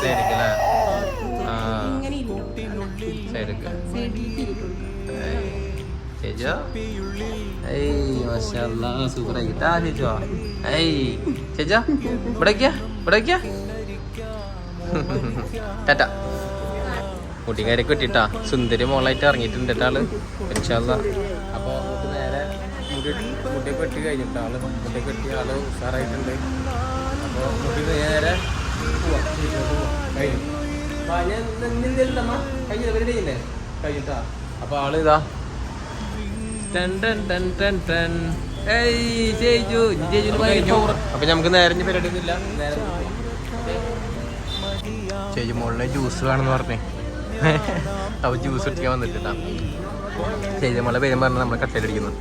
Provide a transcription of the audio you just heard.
സൈഡിക്കല്ലേ സൈഡിക്ക് ചേച്ചോ സൂപ്പറായിട്ടാ ചേച്ചോ ചേച്ചാ ഇവിടേക്കാ ടാറ്റ കുട്ടിക്കാരൊക്കെ കിട്ടിട്ടാ സുന്ദരി മോളായിട്ട് ഇറങ്ങിയിട്ടുണ്ട് ആള് ഇൻഷാല്ലാ. അപ്പോൾ നമുക്ക് നേരെ മുടിയൊക്കെ വെട്ടി കഴിഞ്ഞിട്ട് മുടിയൊക്കെ വെട്ടി ആള് ഉഷാറായിട്ടുണ്ട്. അപ്പോൾ മുടി നേരെ കഴിഞ്ഞിട്ടാ. അപ്പോൾ ആള് ഇതാ അപ്പൊ നമുക്ക് നേരെ പരിപാടി ഒന്നുമില്ല. നേരെ ചേച്ചി മോളിലെ ജ്യൂസ് വേണമെന്ന് പറഞ്ഞേ. അപ്പൊ ജ്യൂസ് കുടിക്കാൻ വന്നിട്ടാ. ചേച്ചി മോളെ പേരും പറഞ്ഞ് നമ്മളെ കട്ടയിലടിക്കുന്നു.